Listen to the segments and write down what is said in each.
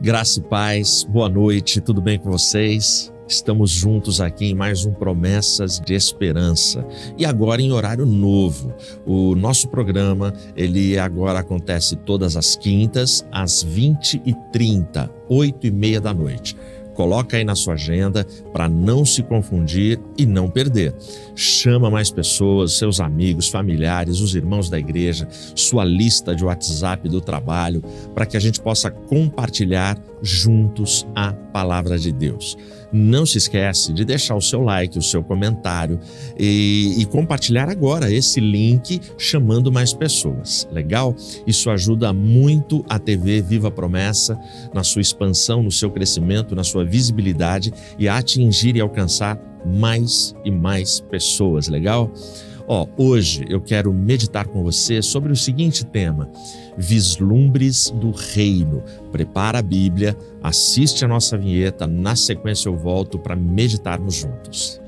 Graça e paz, boa noite, tudo bem com vocês? Estamos juntos aqui em mais um Promessas de Esperança e agora em horário novo. O nosso programa, ele agora acontece todas as quintas às 20h30, 8h30 da noite. Coloca aí na sua agenda para não se confundir e não perder. Chama mais pessoas, seus amigos, familiares, os irmãos da igreja, sua lista de WhatsApp do trabalho, para que a gente possa compartilhar juntos a palavra de Deus. Não se esquece de deixar o seu like, o seu comentário e compartilhar agora esse link chamando mais pessoas. Legal? Isso ajuda muito a TV Viva Promessa na sua expansão, no seu crescimento, na sua visibilidade e a atingir e alcançar mais e mais pessoas. Legal? Hoje eu quero meditar com você sobre o seguinte tema: vislumbres do reino. Prepara a Bíblia, assiste a nossa vinheta, na sequência eu volto para meditarmos juntos.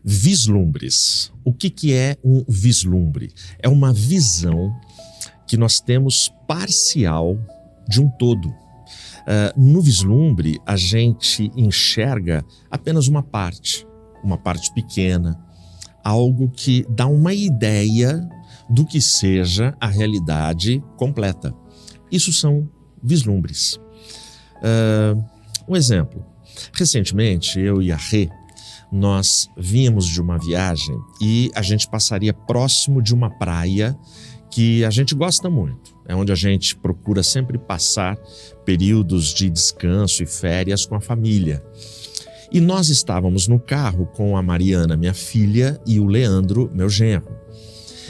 Vislumbres. O que é um vislumbre? É uma visão que nós temos parcial de um todo. No vislumbre, a gente enxerga apenas uma parte pequena, algo que dá uma ideia do que seja a realidade completa. Isso são vislumbres. Um exemplo. Recentemente, eu e a Rê, nós vínhamos de uma viagem e a gente passaria próximo de uma praia que a gente gosta muito. É onde a gente procura sempre passar períodos de descanso e férias com a família. E nós estávamos no carro com a Mariana, minha filha, e o Leandro, meu genro.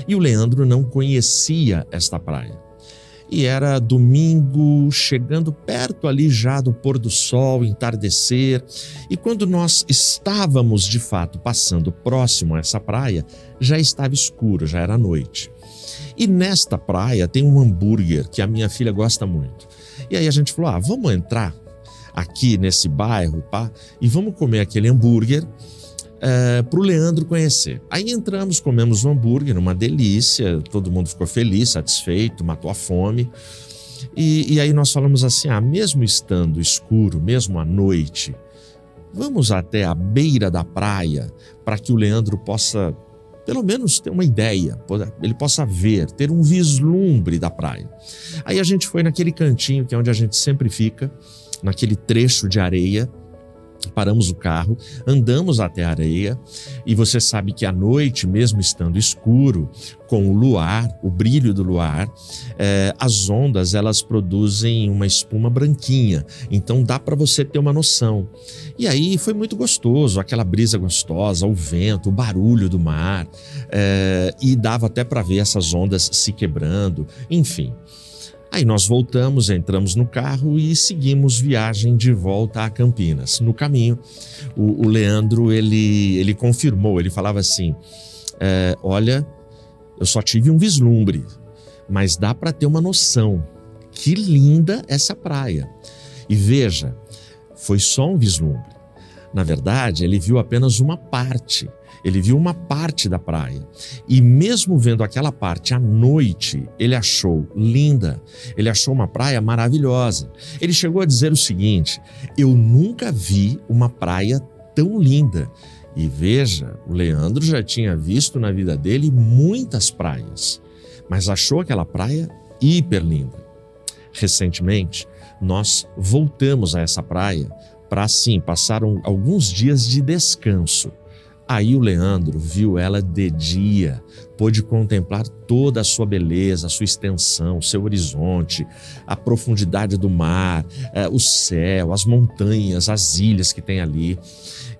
E o Leandro não conhecia esta praia. E era domingo, chegando perto ali já do pôr do sol, entardecer. E quando nós estávamos, de fato, passando próximo a essa praia, já estava escuro, já era noite. E nesta praia tem um hambúrguer que a minha filha gosta muito. E aí a gente falou, vamos entrar aqui nesse bairro, e vamos comer aquele hambúrguer para o Leandro conhecer. Aí entramos, comemos um hambúrguer, uma delícia, todo mundo ficou feliz, satisfeito, matou a fome. E aí nós falamos assim, mesmo estando escuro, mesmo à noite, vamos até a beira da praia para que o Leandro possa, pelo menos, ter uma ideia, ele possa ver, ter um vislumbre da praia. Aí a gente foi naquele cantinho que é onde a gente sempre fica, naquele trecho de areia. Paramos o carro, andamos até a areia e você sabe que à noite, mesmo estando escuro, com o luar, o brilho do luar, as ondas elas produzem uma espuma branquinha, então dá para você ter uma noção. E aí foi muito gostoso, aquela brisa gostosa, o vento, o barulho do mar, e dava até para ver essas ondas se quebrando, enfim. Aí nós voltamos, entramos no carro e seguimos viagem de volta a Campinas. No caminho, o Leandro, ele confirmou, ele falava assim, olha, eu só tive um vislumbre, mas dá para ter uma noção. Que linda essa praia. E veja, foi só um vislumbre. Na verdade, ele viu apenas uma parte. Ele viu uma parte da praia e mesmo vendo aquela parte à noite, ele achou linda, ele achou uma praia maravilhosa. Ele chegou a dizer o seguinte, eu nunca vi uma praia tão linda. E veja, o Leandro já tinha visto na vida dele muitas praias, mas achou aquela praia hiper linda. Recentemente, nós voltamos a essa praia para, assim, passar alguns dias de descanso. Aí o Leandro viu ela de dia, pôde contemplar toda a sua beleza, a sua extensão, o seu horizonte, a profundidade do mar, o céu, as montanhas, as ilhas que tem ali.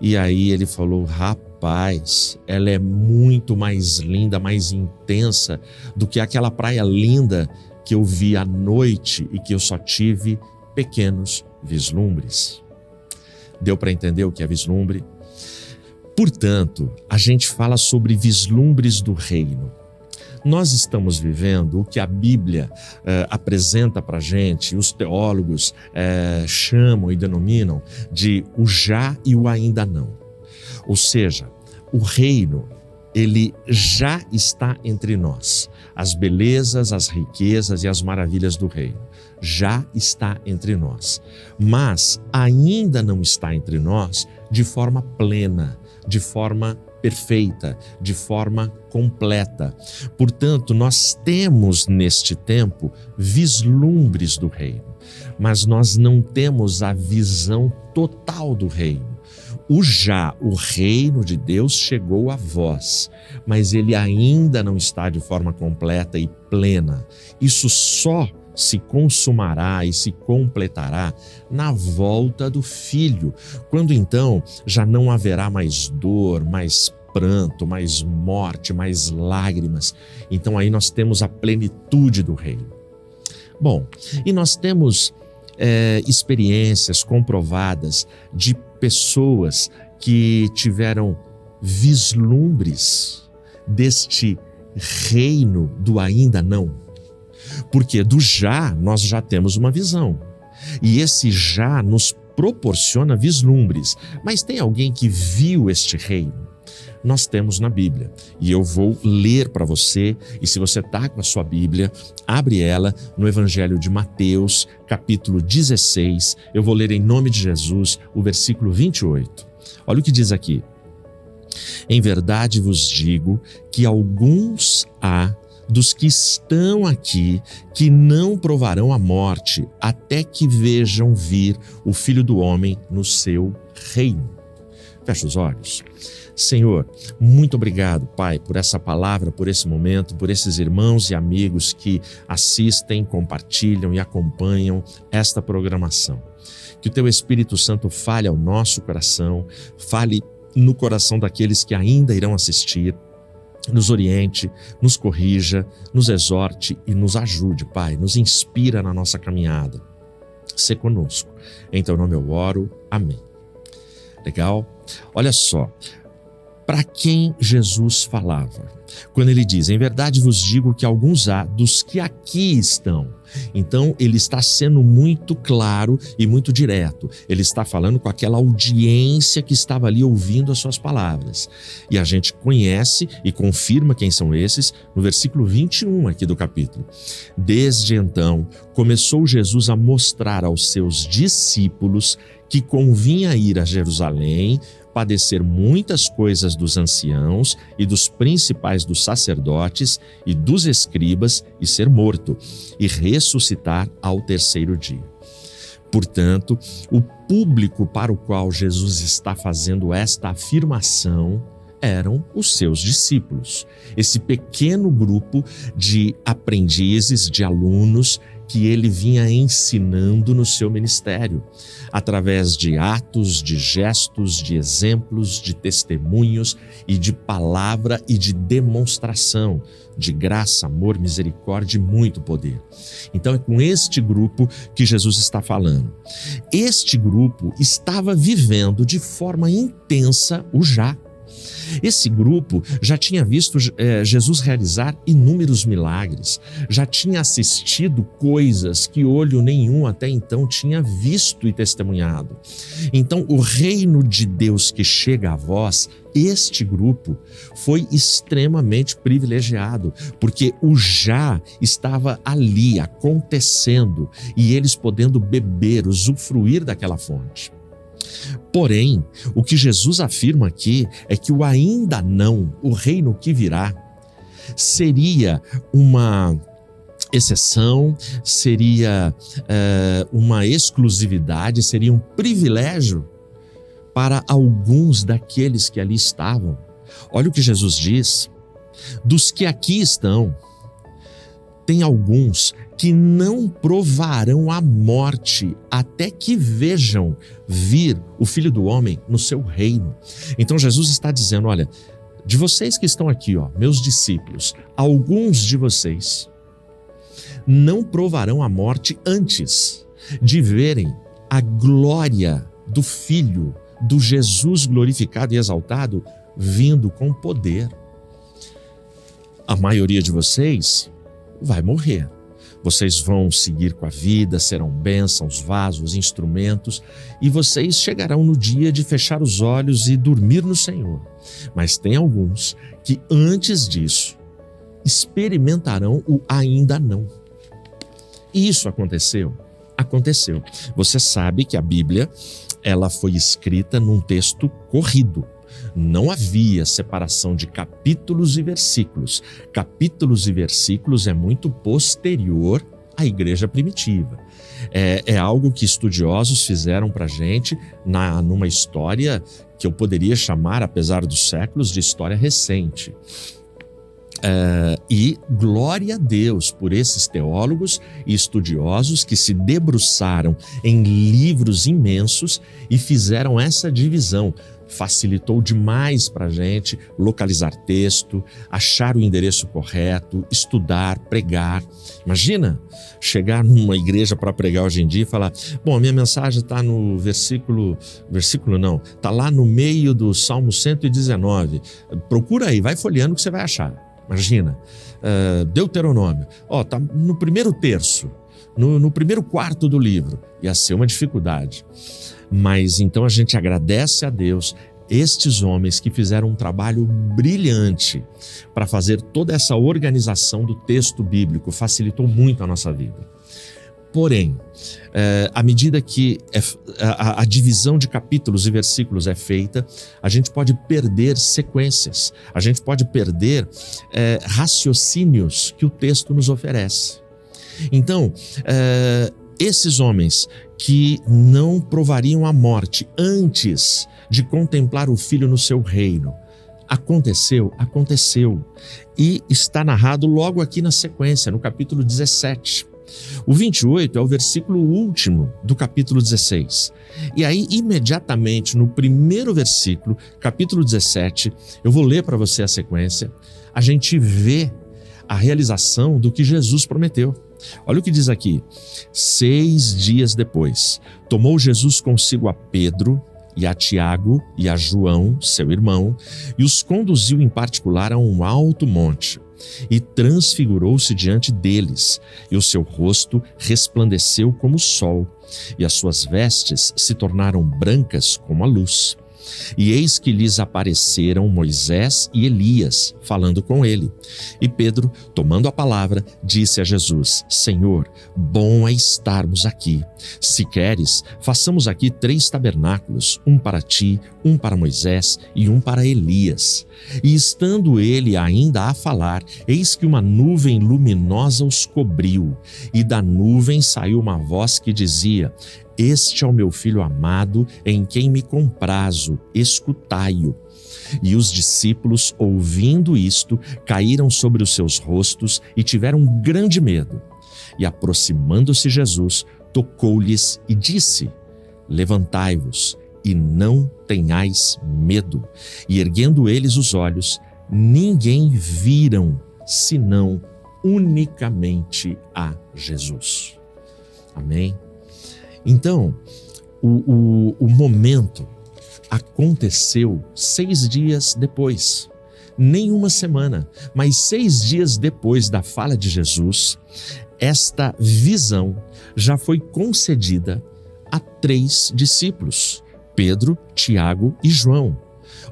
E aí ele falou, rapaz, ela é muito mais linda, mais intensa do que aquela praia linda que eu vi à noite e que eu só tive pequenos vislumbres. Deu para entender o que é vislumbre? Portanto, a gente fala sobre vislumbres do reino. Nós estamos vivendo o que a Bíblia apresenta para a gente, os teólogos chamam e denominam de o já e o ainda não. Ou seja, o reino, ele já está entre nós. As belezas, as riquezas e as maravilhas do reino já está entre nós. Mas ainda não está entre nós de forma plena, de forma perfeita, de forma completa. Portanto, nós temos neste tempo vislumbres do reino, mas nós não temos a visão total do reino. O reino de Deus chegou a vós, mas ele ainda não está de forma completa e plena. Isso só se consumará e se completará na volta do Filho, quando então já não haverá mais dor, mais pranto, mais morte, mais lágrimas. Então aí nós temos a plenitude do reino. Bom, e nós temos experiências comprovadas de pessoas que tiveram vislumbres deste reino do ainda não. Porque do já nós já temos uma visão. E esse já nos proporciona vislumbres. Mas tem alguém que viu este reino? Nós temos na Bíblia. E eu vou ler para você. E se você está com a sua Bíblia, abre ela no Evangelho de Mateus, capítulo 16. Eu vou ler em nome de Jesus o versículo 28. Olha o que diz aqui. Em verdade vos digo que alguns há dos que estão aqui que não provarão a morte até que vejam vir o Filho do Homem no seu reino. Fecha os olhos. Senhor, muito obrigado, Pai, por essa palavra, por esse momento, por esses irmãos e amigos que assistem, compartilham e acompanham esta programação. Que o Teu Espírito Santo fale ao nosso coração, fale no coração daqueles que ainda irão assistir, nos oriente, nos corrija, nos exorte e nos ajude, Pai, nos inspira na nossa caminhada. Sê conosco. Em Teu nome eu oro. Amém. Legal? Olha só. Para quem Jesus falava? Quando ele diz, em verdade vos digo que alguns há dos que aqui estão. Então ele está sendo muito claro e muito direto. Ele está falando com aquela audiência que estava ali ouvindo as suas palavras. E a gente conhece e confirma quem são esses no versículo 21 aqui do capítulo. Desde então começou Jesus a mostrar aos seus discípulos que convinha ir a Jerusalém, padecer muitas coisas dos anciãos e dos principais dos sacerdotes e dos escribas e ser morto, e ressuscitar ao terceiro dia. Portanto, o público para o qual Jesus está fazendo esta afirmação eram os seus discípulos, esse pequeno grupo de aprendizes, de alunos que ele vinha ensinando no seu ministério, através de atos, de gestos, de exemplos, de testemunhos e de palavra e de demonstração de graça, amor, misericórdia e muito poder. Então é com este grupo que Jesus está falando. Este grupo estava vivendo de forma intensa o já. Esse grupo já tinha visto Jesus realizar inúmeros milagres, já tinha assistido coisas que olho nenhum até então tinha visto e testemunhado. Então, o reino de Deus que chega a vós, este grupo foi extremamente privilegiado, porque o já estava ali acontecendo e eles podendo beber, usufruir daquela fonte. Porém, o que Jesus afirma aqui é que o ainda não, o reino que virá, seria uma exceção, seria uma exclusividade, seria um privilégio para alguns daqueles que ali estavam. Olha o que Jesus diz: dos que aqui estão, tem alguns que não provarão a morte até que vejam vir o Filho do Homem no seu reino. Então Jesus está dizendo, olha, de vocês que estão aqui, meus discípulos, alguns de vocês não provarão a morte antes de verem a glória do Filho do Jesus glorificado e exaltado vindo com poder. A maioria de vocês vai morrer. Vocês vão seguir com a vida, serão bênçãos, vasos, instrumentos, e vocês chegarão no dia de fechar os olhos e dormir no Senhor. Mas tem alguns que antes disso experimentarão o ainda não. E isso aconteceu? Aconteceu. Você sabe que a Bíblia, ela foi escrita num texto corrido. Não havia separação de capítulos e versículos. Capítulos e versículos é muito posterior à igreja primitiva. É algo que estudiosos fizeram para a gente numa história que eu poderia chamar, apesar dos séculos, de história recente. E glória a Deus por esses teólogos e estudiosos que se debruçaram em livros imensos e fizeram essa divisão. Facilitou demais para a gente localizar texto, achar o endereço correto, estudar, pregar. Imagina chegar numa igreja para pregar hoje em dia e falar: bom, a minha mensagem está no versículo não, está lá no meio do Salmo 119. Procura aí, vai folheando que você vai achar. Imagina, Deuteronômio, está no primeiro terço, no primeiro quarto do livro. Ia ser uma dificuldade. Mas então a gente agradece a Deus, estes homens que fizeram um trabalho brilhante para fazer toda essa organização do texto bíblico, facilitou muito a nossa vida. Porém, à medida que a divisão de capítulos e versículos é feita, a gente pode perder sequências, a gente pode perder raciocínios que o texto nos oferece. Então, esses homens que não provariam a morte antes de contemplar o Filho no seu reino, aconteceu. E está narrado logo aqui na sequência, no capítulo 17. O 28 é o versículo último do capítulo 16. E aí, imediatamente, no primeiro versículo, capítulo 17, eu vou ler para você a sequência, a gente vê a realização do que Jesus prometeu. Olha o que diz aqui: 6 dias depois, tomou Jesus consigo a Pedro e a Tiago e a João, seu irmão, e os conduziu em particular a um alto monte, e transfigurou-se diante deles, e o seu rosto resplandeceu como o sol, e as suas vestes se tornaram brancas como a luz. E eis que lhes apareceram Moisés e Elias, falando com ele. E Pedro, tomando a palavra, disse a Jesus: Senhor, bom é estarmos aqui. Se queres, façamos aqui 3 tabernáculos, um para ti, um para Moisés e um para Elias. E estando ele ainda a falar, eis que uma nuvem luminosa os cobriu, e da nuvem saiu uma voz que dizia: Este é o meu filho amado, em quem me comprazo, escutai-o. E os discípulos, ouvindo isto, caíram sobre os seus rostos e tiveram grande medo. E aproximando-se Jesus, tocou-lhes e disse: Levantai-vos e não tenhais medo. E erguendo eles os olhos, ninguém viram, senão unicamente a Jesus. Amém? Então, o momento aconteceu 6 dias depois. Nem uma semana, mas 6 dias depois da fala de Jesus, esta visão já foi concedida a 3 discípulos, Pedro, Tiago e João.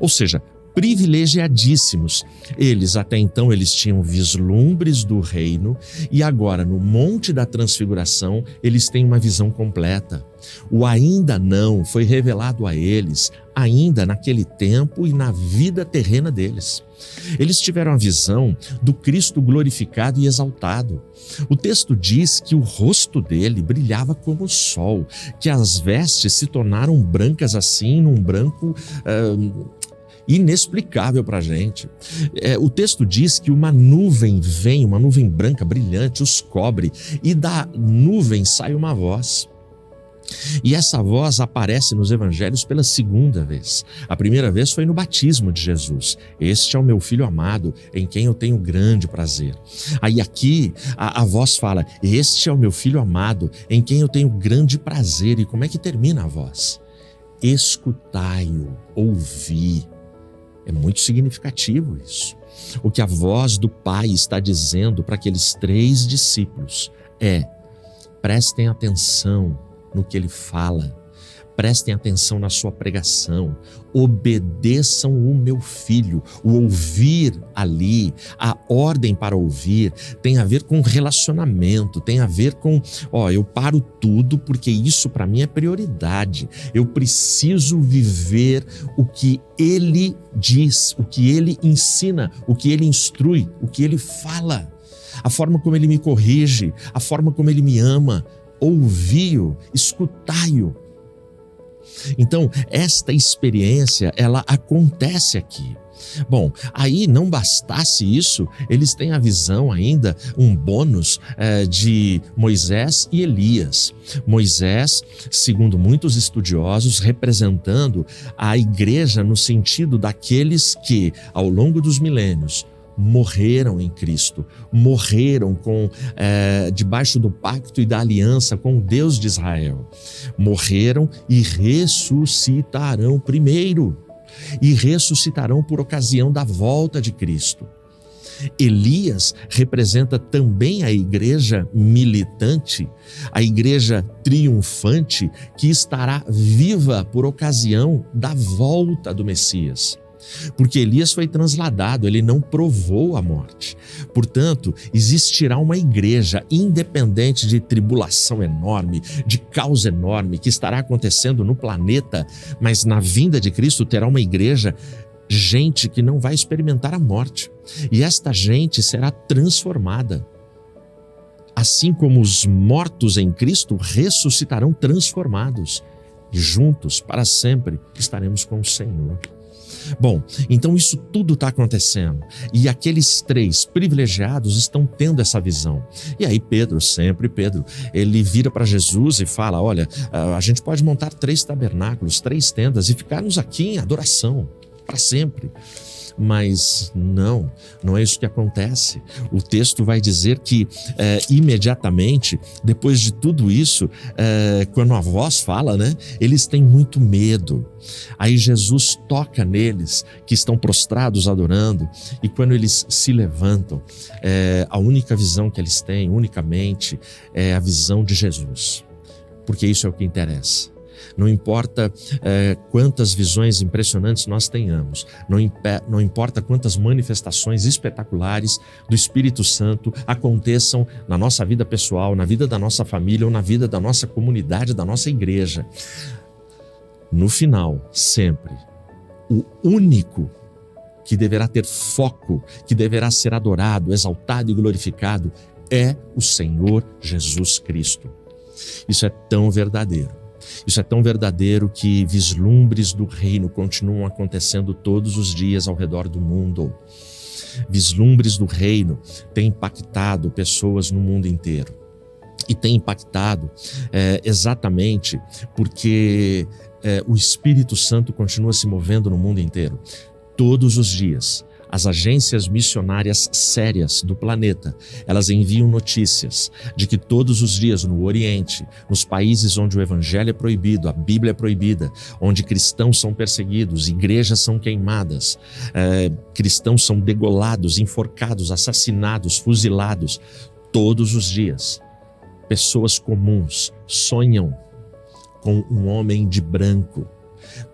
Ou seja, privilegiadíssimos. Eles, até então, eles tinham vislumbres do reino e agora, no Monte da Transfiguração, eles têm uma visão completa. O ainda não foi revelado a eles, ainda naquele tempo e na vida terrena deles. Eles tiveram a visão do Cristo glorificado e exaltado. O texto diz que o rosto dele brilhava como o sol, que as vestes se tornaram brancas assim, num branco inexplicável para a gente. O texto diz que uma nuvem vem, uma nuvem branca, brilhante, os cobre, e da nuvem sai uma voz. E essa voz aparece nos evangelhos pela 2ª vez. A primeira vez foi no batismo de Jesus. Este é o meu filho amado, em quem eu tenho grande prazer. Aí aqui a voz fala: este é o meu filho amado, em quem eu tenho grande prazer. E como é que termina a voz? escutai-o, ouvi. É muito significativo isso. O que a voz do Pai está dizendo para aqueles 3 discípulos é: prestem atenção no que ele fala, prestem atenção na sua pregação, obedeçam o meu filho. O ouvir ali, a ordem para ouvir, tem a ver com relacionamento, tem a ver com, eu paro tudo porque isso para mim é prioridade. Eu preciso viver o que ele diz, o que ele ensina, o que ele instrui, o que ele fala, a forma como ele me corrige, a forma como ele me ama. Ouvi-o, escutai-o. Então, esta experiência, ela acontece aqui. Bom, aí não bastasse isso, eles têm a visão ainda, um bônus de Moisés e Elias. Moisés, segundo muitos estudiosos, representando a igreja no sentido daqueles que, ao longo dos milênios, morreram em Cristo, morreram debaixo do pacto e da aliança com o Deus de Israel. Morreram e ressuscitarão primeiro, e ressuscitarão por ocasião da volta de Cristo. Elias representa também a igreja militante, a igreja triunfante que estará viva por ocasião da volta do Messias. Porque Elias foi transladado, ele não provou a morte. Portanto, existirá uma igreja independente de tribulação enorme, de caos enorme que estará acontecendo no planeta, mas na vinda de Cristo terá uma igreja, gente que não vai experimentar a morte. E esta gente será transformada. Assim como os mortos em Cristo ressuscitarão transformados. E juntos, para sempre, estaremos com o Senhor. Bom, então isso tudo está acontecendo e aqueles 3 privilegiados estão tendo essa visão. E aí Pedro, ele vira para Jesus e fala: olha, a gente pode montar 3 tabernáculos, 3 tendas e ficarmos aqui em adoração para sempre. Mas não é isso que acontece. O texto vai dizer que imediatamente, depois de tudo isso, quando a voz fala, eles têm muito medo. Aí Jesus toca neles que estão prostrados adorando, e quando eles se levantam, a única visão que eles têm, unicamente, é a visão de Jesus, porque isso é o que interessa. Não importa quantas visões impressionantes nós tenhamos, não importa quantas manifestações espetaculares do Espírito Santo aconteçam na nossa vida pessoal, na vida da nossa família ou na vida da nossa comunidade, da nossa igreja. No final, sempre, o único que deverá ter foco, que deverá ser adorado, exaltado e glorificado é o Senhor Jesus Cristo. Isso é tão verdadeiro. Isso é tão verdadeiro que vislumbres do reino continuam acontecendo todos os dias ao redor do mundo. Vislumbres do reino têm impactado pessoas no mundo inteiro. E tem impactado exatamente porque o Espírito Santo continua se movendo no mundo inteiro. Todos os dias, as agências missionárias sérias do planeta, elas enviam notícias de que todos os dias no Oriente, nos países onde o Evangelho é proibido, a Bíblia é proibida, onde cristãos são perseguidos, igrejas são queimadas, cristãos são degolados, enforcados, assassinados, fuzilados, todos os dias, pessoas comuns sonham com um homem de branco.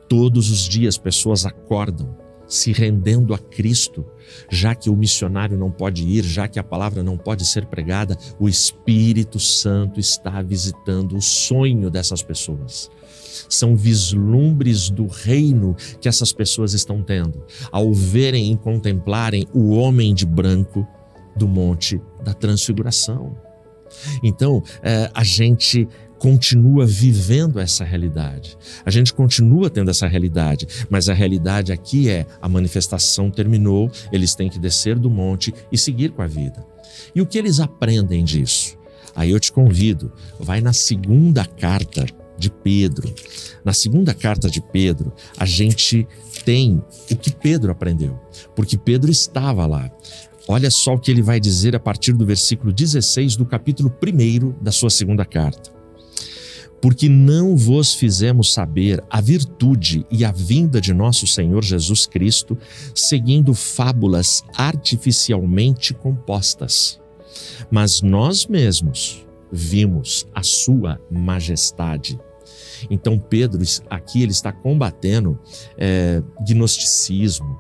Todos os dias pessoas acordam se rendendo a Cristo, já que o missionário não pode ir, já que a palavra não pode ser pregada, o Espírito Santo está visitando o sonho dessas pessoas. São vislumbres do reino que essas pessoas estão tendo, ao verem e contemplarem o homem de branco do Monte da Transfiguração. Então, a gente continua vivendo essa realidade. A gente continua tendo essa realidade, mas a realidade aqui a manifestação terminou, eles têm que descer do monte e seguir com a vida. E o que eles aprendem disso? Aí eu te convido, vai na 2ª carta de Pedro. Na 2ª carta de Pedro, a gente tem o que Pedro aprendeu, porque Pedro estava lá. Olha só o que ele vai dizer a partir do versículo 16 do capítulo 1 da sua 2ª carta. porque não vos fizemos saber a virtude e a vinda de nosso Senhor Jesus Cristo, seguindo fábulas artificialmente compostas. Mas nós mesmos vimos a sua majestade. Então Pedro aqui ele está combatendo gnosticismo,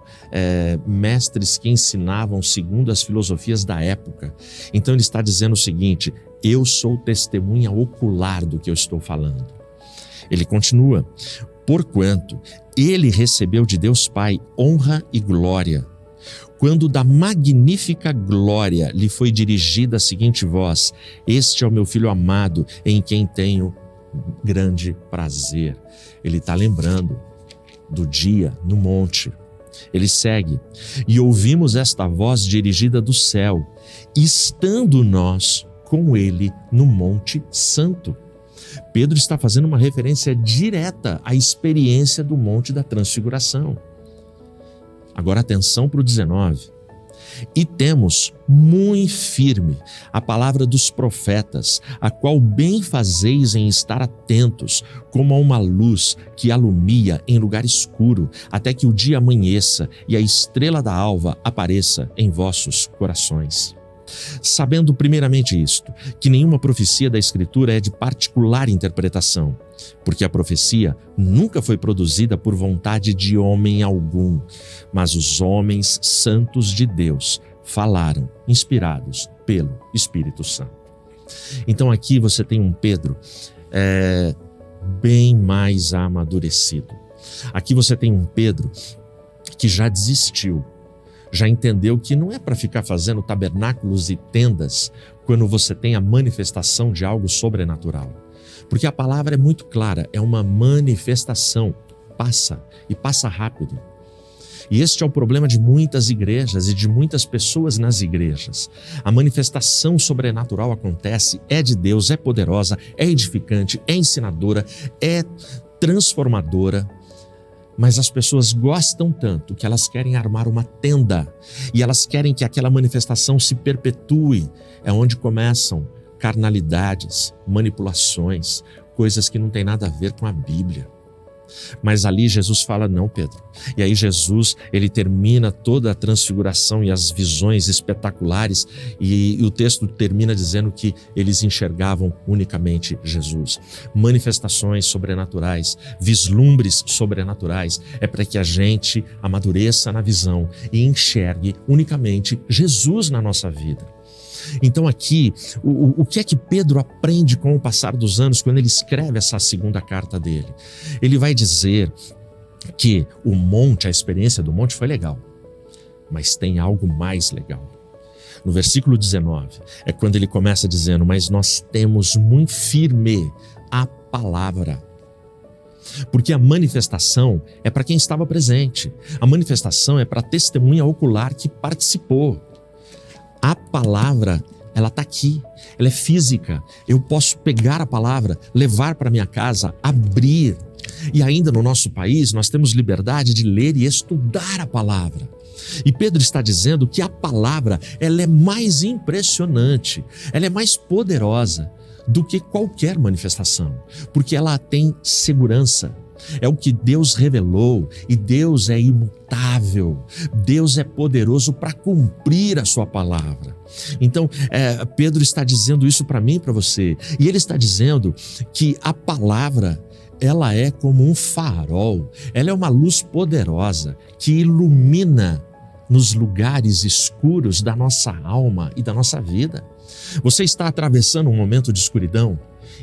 mestres que ensinavam segundo as filosofias da época. Então ele está dizendo o seguinte: eu sou testemunha ocular do que eu estou falando. Ele continua: porquanto ele recebeu de Deus Pai honra e glória, quando da magnífica glória lhe foi dirigida a seguinte voz: este é o meu Filho amado, em quem tenho grande prazer. Ele está lembrando do dia no monte. Ele segue: e ouvimos esta voz dirigida do céu, estando nós com ele no Monte Santo. Pedro está fazendo uma referência direta à experiência do Monte da Transfiguração. Agora atenção para o 19. E temos muito firme a palavra dos profetas, a qual bem fazeis em estar atentos, como a uma luz que alumia em lugar escuro, até que o dia amanheça e a estrela da alva apareça em vossos corações. Sabendo primeiramente isto, que nenhuma profecia da Escritura é de particular interpretação, porque a profecia nunca foi produzida por vontade de homem algum, mas os homens santos de Deus falaram, inspirados pelo Espírito Santo. Então aqui você tem um Pedro bem mais amadurecido. Aqui você tem um Pedro que já desistiu, já entendeu que não é para ficar fazendo tabernáculos e tendas quando você tem a manifestação de algo sobrenatural. Porque a palavra é muito clara, é uma manifestação, passa e passa rápido. E este é o problema de muitas igrejas e de muitas pessoas nas igrejas. A manifestação sobrenatural acontece, é de Deus, é poderosa, é edificante, é ensinadora, é transformadora. Mas as pessoas gostam tanto que elas querem armar uma tenda e elas querem que aquela manifestação se perpetue. É onde começam carnalidades, manipulações, coisas que não têm nada a ver com a Bíblia. Mas ali Jesus fala: não, Pedro. E aí Jesus, ele termina toda a transfiguração e as visões espetaculares e o texto termina dizendo que eles enxergavam unicamente Jesus. Manifestações sobrenaturais, vislumbres sobrenaturais, é para que a gente amadureça na visão e enxergue unicamente Jesus na nossa vida. Então aqui, o que é que Pedro aprende com o passar dos anos quando ele escreve essa segunda carta dele? Ele vai dizer que o monte, a experiência do monte foi legal, mas tem algo mais legal. No versículo 19, é quando ele começa dizendo: mas nós temos muito firme a palavra. Porque a manifestação é para quem estava presente, a manifestação é para a testemunha ocular que participou. A palavra, ela está aqui, ela é física. Eu posso pegar a palavra, levar para minha casa, abrir. E ainda no nosso país, nós temos liberdade de ler e estudar a palavra. E Pedro está dizendo que a palavra, ela é mais impressionante, ela é mais poderosa do que qualquer manifestação, porque ela tem segurança. É o que Deus revelou e Deus é imutável, Deus é poderoso para cumprir a sua palavra. Então, Pedro está dizendo isso para mim e para você, e ele está dizendo que a palavra, ela é como um farol, ela é uma luz poderosa que ilumina nos lugares escuros da nossa alma e da nossa vida. Você está atravessando um momento de escuridão?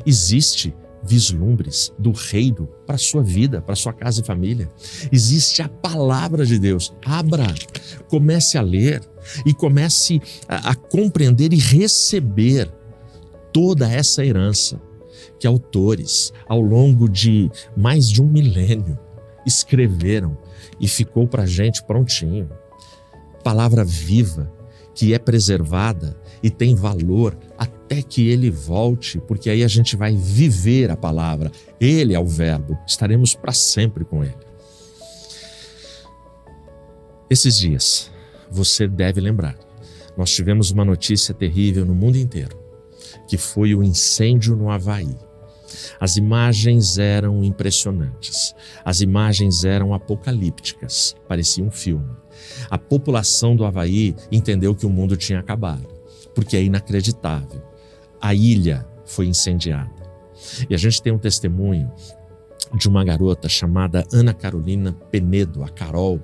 Existe vislumbres do reino para a sua vida, para a sua casa e família. Existe a palavra de Deus. Abra, comece a ler e comece a compreender e receber toda essa herança que autores, ao longo de mais de 1 milênio, escreveram e ficou para a gente prontinho. Palavra viva, que é preservada e tem valor até que ele volte, porque aí a gente vai viver a palavra. Ele é o verbo, estaremos para sempre com ele. Esses dias, você deve lembrar, nós tivemos uma notícia terrível no mundo inteiro, que foi o incêndio no Havaí. As imagens eram impressionantes, as imagens eram apocalípticas, parecia um filme. A população do Havaí entendeu que o mundo tinha acabado, porque é inacreditável. A ilha foi incendiada. E a gente tem um testemunho de uma garota chamada Ana Carolina Penedo, a Carol,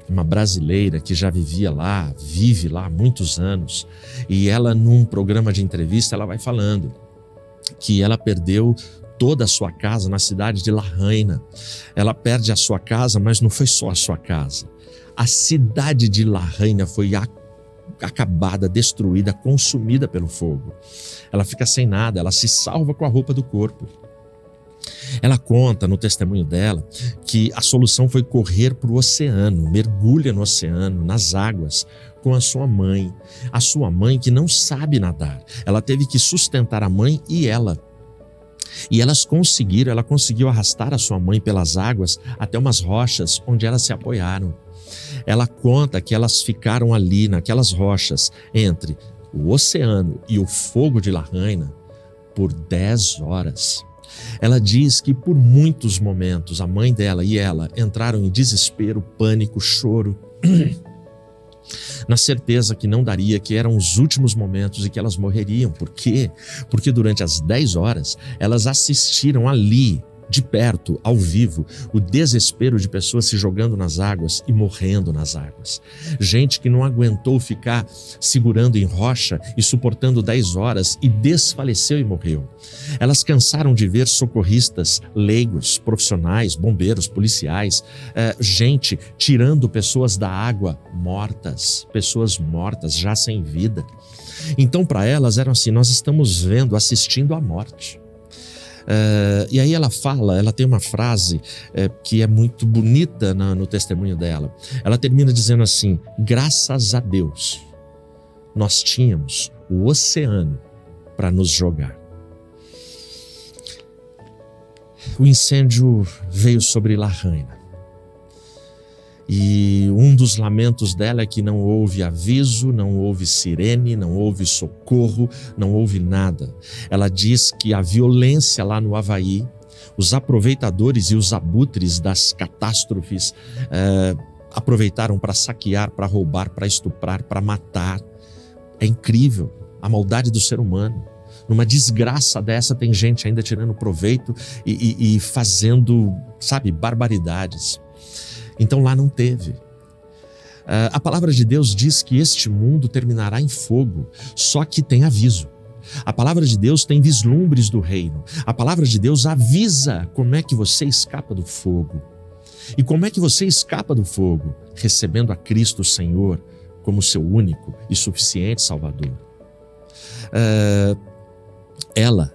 uma brasileira que já vivia lá, vive lá há muitos anos. E ela, num programa de entrevista, ela vai falando que ela perdeu toda a sua casa na cidade de Lahaina. Ela perde a sua casa, mas não foi só a sua casa. A cidade de Lahaina foi acabada, destruída, consumida pelo fogo. Ela fica sem nada, ela se salva com a roupa do corpo. Ela conta no testemunho dela que a solução foi correr para o oceano, mergulha no oceano, nas águas, com a sua mãe. A sua mãe que não sabe nadar. Ela teve que sustentar a mãe e ela. E ela conseguiu arrastar a sua mãe pelas águas até umas rochas onde elas se apoiaram. Ela conta que elas ficaram ali naquelas rochas entre o oceano e o fogo de Lahaina por 10 horas. Ela diz que por muitos momentos a mãe dela e ela entraram em desespero, pânico, choro, na certeza que não daria, que eram os últimos momentos e que elas morreriam. Por quê? Porque durante as 10 horas elas assistiram ali, de perto, ao vivo, o desespero de pessoas se jogando nas águas e morrendo nas águas. Gente que não aguentou ficar segurando em rocha e suportando 10 horas e desfaleceu e morreu. Elas cansaram de ver socorristas leigos, profissionais, bombeiros, policiais, gente tirando pessoas da água pessoas mortas, já sem vida. Então, para elas, eram assim: nós estamos vendo, assistindo à morte. E aí ela tem uma frase que é muito bonita no testemunho dela. Ela termina dizendo assim: graças a Deus, nós tínhamos o oceano para nos jogar. O incêndio veio sobre Lahaina. E um dos lamentos dela é que não houve aviso, não houve sirene, não houve socorro, não houve nada. Ela diz que a violência lá no Havaí, os aproveitadores e os abutres das catástrofes aproveitaram para saquear, para roubar, para estuprar, para matar. É incrível a maldade do ser humano. Numa desgraça dessa tem gente ainda tirando proveito e fazendo, barbaridades. Então lá não teve. A palavra de Deus diz que este mundo terminará em fogo, só que tem aviso. A palavra de Deus tem vislumbres do reino. A palavra de Deus avisa como é que você escapa do fogo. E como é que você escapa do fogo? Recebendo a Cristo Senhor como seu único e suficiente Salvador. Ela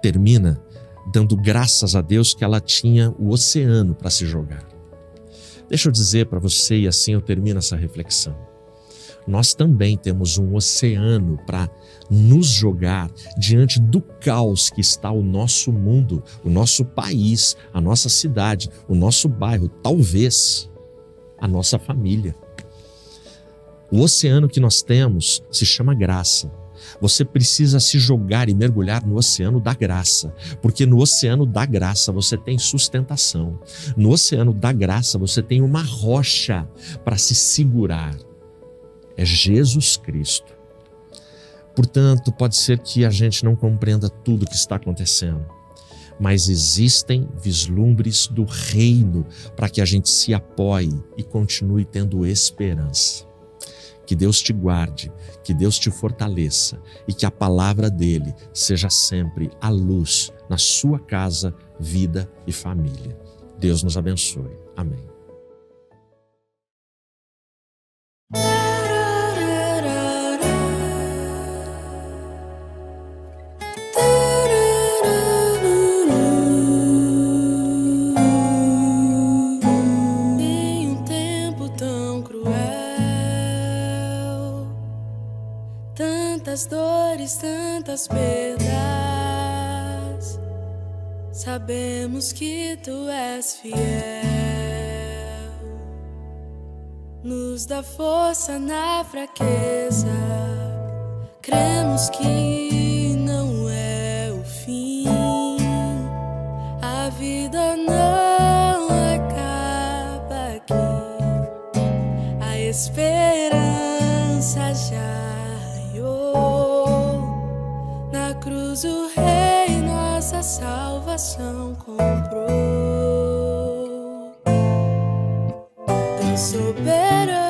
termina dando graças a Deus que ela tinha o oceano para se jogar. Deixa eu dizer para você, e assim eu termino essa reflexão. Nós também temos um oceano para nos jogar diante do caos que está o nosso mundo, o nosso país, a nossa cidade, o nosso bairro, talvez a nossa família. O oceano que nós temos se chama graça. Você precisa se jogar e mergulhar no oceano da graça, porque no oceano da graça você tem sustentação. No oceano da graça você tem uma rocha para se segurar. É Jesus Cristo. Portanto, pode ser que a gente não compreenda tudo o que está acontecendo, mas existem vislumbres do reino para que a gente se apoie e continue tendo esperança. Que Deus te guarde, que Deus te fortaleça e que a palavra dele seja sempre a luz na sua casa, vida e família. Deus nos abençoe. Amém. Tantas dores, tantas perdas, sabemos que tu és fiel, nos dá força na fraqueza, cremos que não é o fim, esperança já raiou. Na cruz o Rei nossa salvação comprou. Deus soberano,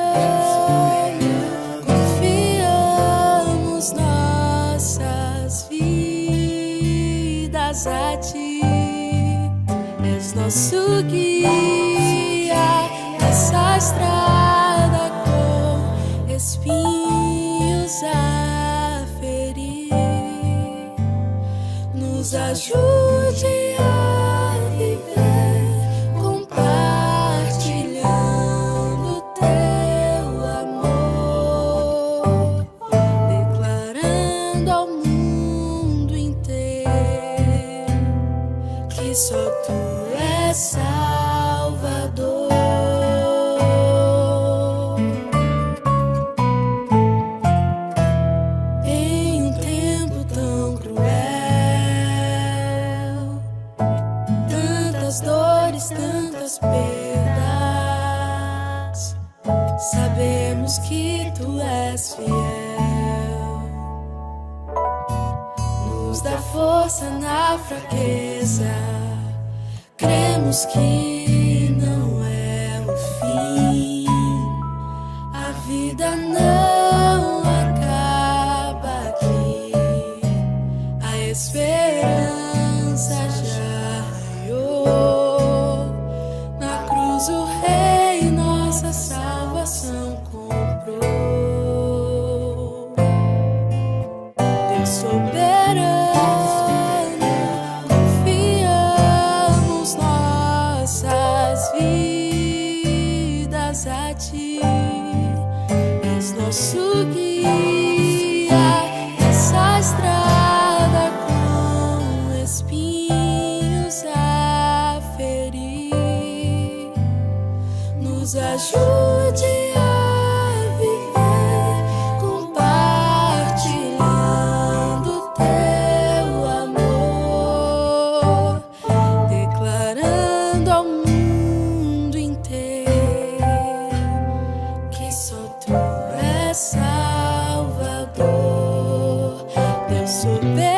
confiamos nossas vidas a Ti. És nosso guia nessa estrada com espinhos a ferir. Nos ajude a viver compartilhando Teu amor, declarando ao mundo inteiro que só Tu és Salvador. Em um tempo tão cruel, tantas dores, tantas perdas, sabemos que Tu és fiel. Nos dá força na fraqueza, cremos que não é o fim. A vida não acaba aqui. A esperança já raiou. Na cruz o Rei nossa salvação comprou. Deus soberano, vidas a Ti. És nosso guia nessa estrada com espinhos a ferir. Nos ajude a viver compartilhando Teu amor, declarando ao mundo inteiro que só Tu és Salvador. Deus soberano,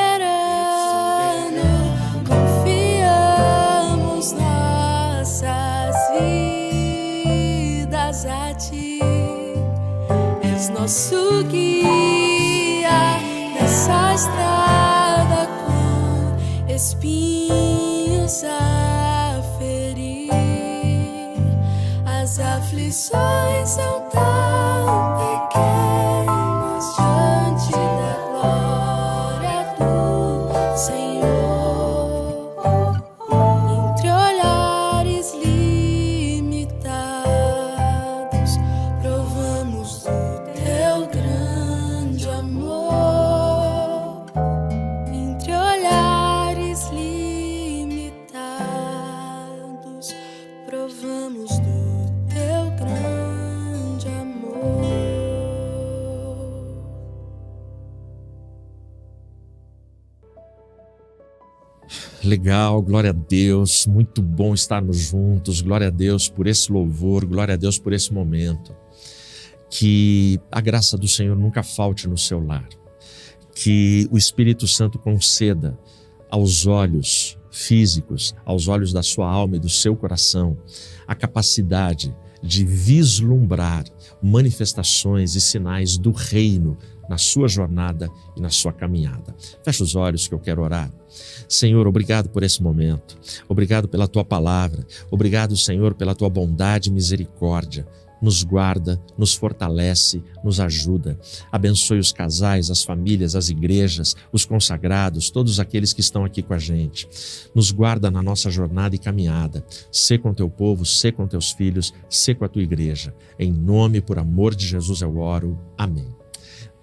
confiamos nossas vidas a Ti. És nosso guia nessa estrada com espinhos a ferir. As aflições são tão pequenas diante da glória do Senhor. Entre olhares limitados, provamos do Teu grande amor. Entre olhares limitados, provamos do Teu grande amor. Legal, glória a Deus, muito bom estarmos juntos, glória a Deus por esse louvor, glória a Deus por esse momento. Que a graça do Senhor nunca falte no seu lar, que o Espírito Santo conceda aos olhos físicos, aos olhos da sua alma e do seu coração, a capacidade de vislumbrar manifestações e sinais do reino na sua jornada e na sua caminhada. Feche os olhos que eu quero orar. Senhor, obrigado por esse momento, obrigado pela Tua palavra, obrigado, Senhor, pela Tua bondade e misericórdia. Nos guarda, nos fortalece, nos ajuda. Abençoe os casais, as famílias, as igrejas, os consagrados, todos aqueles que estão aqui com a gente. Nos guarda na nossa jornada e caminhada. Sê com Teu povo, sê com Teus filhos, sê com a Tua igreja. Em nome e por amor de Jesus eu oro. Amém.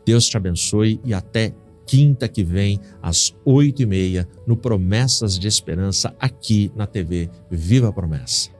Deus te abençoe e até quinta que vem, às 8h30, no Promessas de Esperança, aqui na TV Viva a Promessa.